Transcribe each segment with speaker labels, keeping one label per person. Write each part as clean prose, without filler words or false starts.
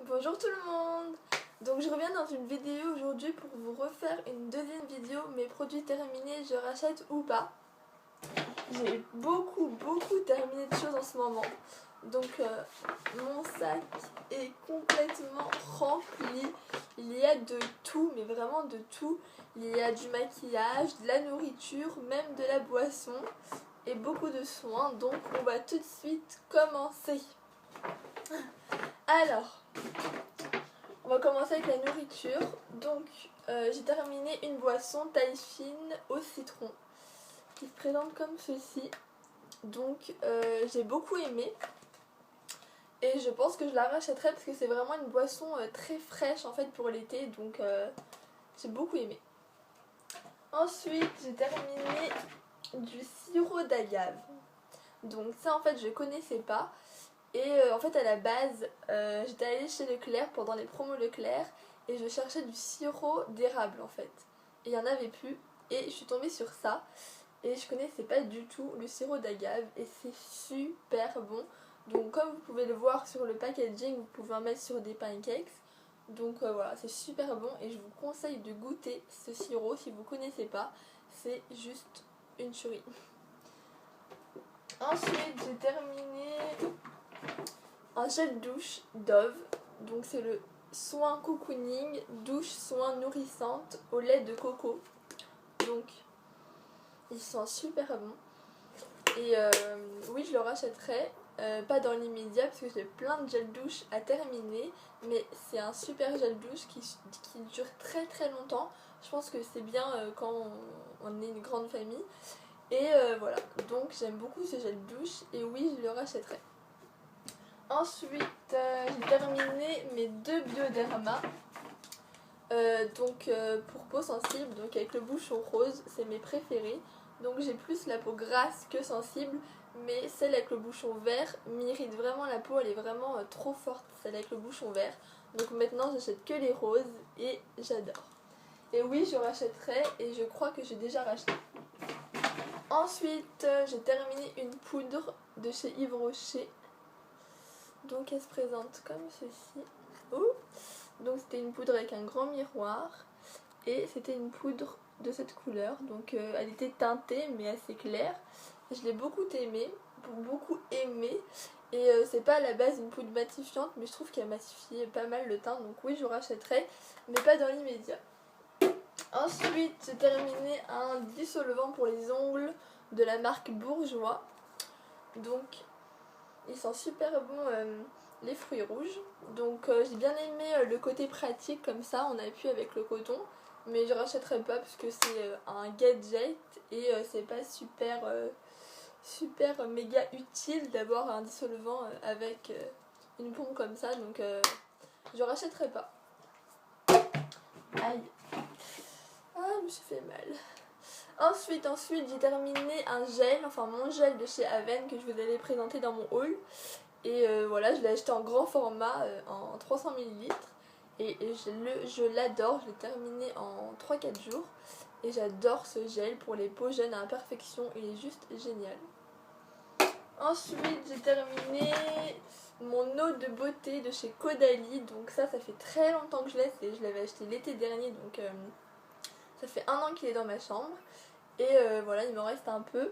Speaker 1: Bonjour tout le monde. Donc je reviens dans une vidéo aujourd'hui pour vous refaire une deuxième vidéo, mes produits terminés, je rachète ou pas. J'ai beaucoup terminé de choses en ce moment. Donc mon sac est complètement rempli. Il y a de tout, mais vraiment de tout. Il y a du maquillage, de la nourriture, même de la boisson et beaucoup de soins. Donc on va tout de suite commencer. Alors, on va commencer avec la nourriture. Donc j'ai terminé une boisson taille fine au citron qui se présente comme ceci. Donc j'ai beaucoup aimé et je pense que je la rachèterai parce que c'est vraiment une boisson très fraîche en fait pour l'été. Donc j'ai beaucoup aimé. Ensuite j'ai terminé du sirop d'agave. Donc ça en fait je connaissais pas. Et en fait à la base j'étais allée chez Leclerc pendant les promos Leclerc et je cherchais du sirop d'érable en fait. Et il n'y en avait plus et je suis tombée sur ça et je connaissais pas du tout le sirop d'agave et c'est super bon. Donc comme vous pouvez le voir sur le packaging, vous pouvez en mettre sur des pancakes. Donc voilà, c'est super bon et je vous conseille de goûter ce sirop si vous connaissez pas. C'est juste une tuerie. Ensuite j'ai terminé un gel douche Dove, donc c'est le soin cocooning, douche soin nourrissante au lait de coco. Donc il sent super bon. Et oui, je le rachèterai, pas dans l'immédiat parce que j'ai plein de gel douche à terminer, mais c'est un super gel douche qui dure très longtemps. Je pense que c'est bien quand on est une grande famille. Et voilà, donc j'aime beaucoup ce gel douche et oui, je le rachèterai. Ensuite, j'ai terminé mes deux Bioderma. Pour peau sensible, donc avec le bouchon rose, c'est mes préférés. Donc j'ai plus la peau grasse que sensible, mais celle avec le bouchon vert m'irrite vraiment la peau, elle est vraiment trop forte, celle avec le bouchon vert. Donc maintenant j'achète que les roses et j'adore. Et oui, je rachèterai et je crois que j'ai déjà racheté. Ensuite, j'ai terminé une poudre de chez Yves Rocher. Donc elle se présente comme ceci. Ouh. Donc c'était une poudre avec un grand miroir et c'était une poudre de cette couleur. Donc elle était teintée mais assez claire. Je l'ai beaucoup aimée, et c'est pas à la base une poudre matifiante mais je trouve qu'elle matifie pas mal le teint. Donc oui, je rachèterai mais pas dans l'immédiat. Ensuite j'ai terminé un dissolvant pour les ongles de la marque Bourjois. Donc il sent super bon les fruits rouges. Donc j'ai bien aimé le côté pratique comme ça, on appuie avec le coton. Mais je rachèterai pas parce que c'est un gadget et c'est pas super méga utile d'avoir un dissolvant avec une pompe comme ça. Donc je rachèterai pas. Aïe. Ah, je me suis fait mal. Ensuite j'ai terminé un gel, enfin mon gel de chez Aven que je vous allais présenter dans mon haul. Et voilà, je l'ai acheté en grand format, en 300 ml. Et je l'adore, je l'ai terminé en 3-4 jours. Et j'adore ce gel pour les peaux jeunes à imperfection, il est juste génial. Ensuite, j'ai terminé mon eau de beauté de chez Caudalie. Donc ça fait très longtemps que je l'ai, je l'avais acheté l'été dernier. Donc ça fait 1 an qu'il est dans ma chambre. Et voilà, il m'en reste un peu.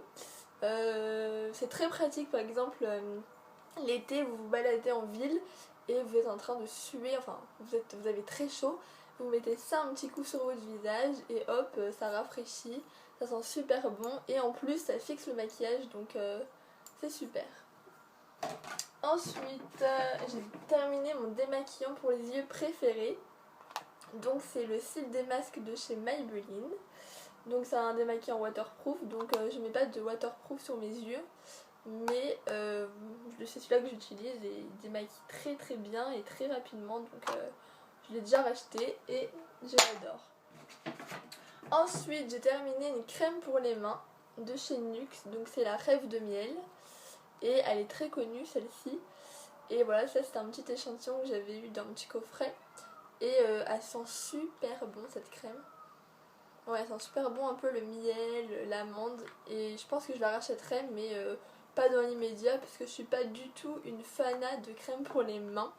Speaker 1: C'est très pratique, par exemple... l'été, vous vous baladez en ville et vous êtes en train de suer, enfin vous avez très chaud, vous mettez ça un petit coup sur votre visage et hop, ça rafraîchit, ça sent super bon et en plus ça fixe le maquillage, donc c'est super. Ensuite, j'ai terminé mon démaquillant pour les yeux préféré. Donc c'est le Cils des masques de chez Maybelline. Donc c'est un démaquillant waterproof, donc je mets pas de waterproof sur mes yeux. Mais c'est celui-là que j'utilise et il démaquille très bien et très rapidement. Donc je l'ai déjà racheté et je l'adore. Ensuite j'ai terminé une crème pour les mains de chez Nuxe. Donc c'est la Rêve de miel. Et elle est très connue celle-ci. Et voilà, ça c'est un petit échantillon que j'avais eu dans mon petit coffret. Et elle sent super bon cette crème. Ouais, elle sent super bon, un peu le miel, l'amande. Et je pense que je la rachèterai, mais pas dans l'immédiat parce que je suis pas du tout une fanat de crème pour les mains.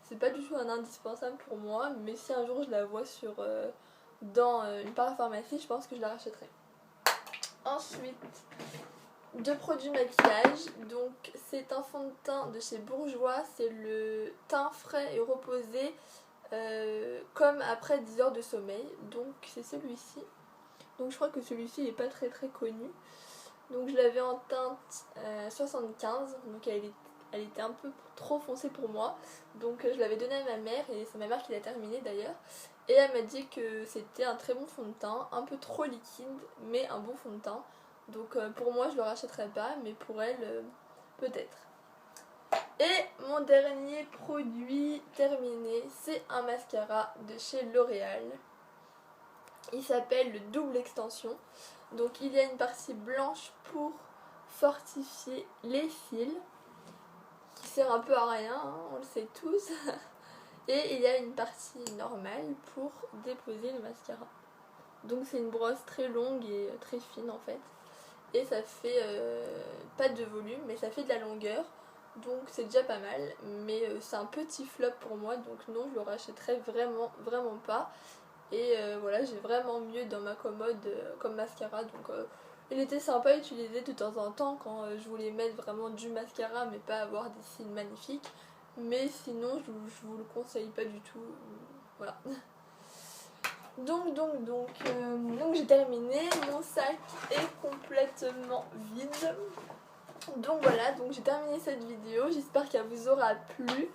Speaker 1: C'est pas du tout un indispensable pour moi, mais si un jour je la vois dans une parapharmacie, je pense que je la rachèterai. Ensuite, deux produits maquillage. Donc c'est un fond de teint de chez Bourjois, c'est le teint frais et reposé comme après 10 heures de sommeil. Donc c'est celui-ci. Donc je crois que celui-ci n'est pas très connu. Donc je l'avais en teinte 75, donc elle était un peu trop foncée pour moi. Donc je l'avais donné à ma mère et c'est ma mère qui l'a terminé d'ailleurs. Et elle m'a dit que c'était un très bon fond de teint, un peu trop liquide mais un bon fond de teint. Donc pour moi je le rachèterai pas, mais pour elle peut-être. Et mon dernier produit terminé, c'est un mascara de chez L'Oréal. Il s'appelle le double extension. Donc il y a une partie blanche pour fortifier les cils, qui sert un peu à rien, hein, on le sait tous. Et il y a une partie normale pour déposer le mascara. Donc c'est une brosse très longue et très fine en fait. Et ça fait pas de volume, mais ça fait de la longueur. Donc c'est déjà pas mal, mais c'est un petit flop pour moi, donc non, je le rachèterai vraiment pas. Et voilà, j'ai vraiment mieux dans ma commode comme mascara, donc il était sympa à utiliser de temps en temps quand je voulais mettre vraiment du mascara mais pas avoir des cils magnifiques. Mais sinon je vous le conseille pas du tout, voilà. Donc j'ai terminé, mon sac est complètement vide. Donc voilà, donc j'ai terminé cette vidéo, j'espère qu'elle vous aura plu.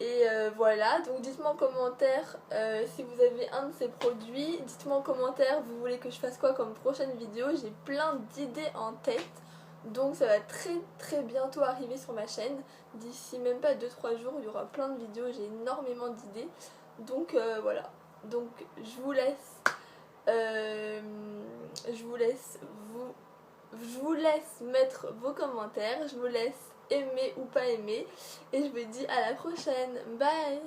Speaker 1: Et voilà, donc dites-moi en commentaire si vous avez un de ces produits. Dites-moi en commentaire, vous voulez que je fasse quoi comme prochaine vidéo. J'ai plein d'idées en tête. Donc ça va très bientôt arriver sur ma chaîne. D'ici même pas 2-3 jours, il y aura plein de vidéos. J'ai énormément d'idées. Donc voilà. Donc je vous laisse mettre vos commentaires. Je vous laisse aimer ou pas aimer. Et je vous dis à la prochaine. Bye!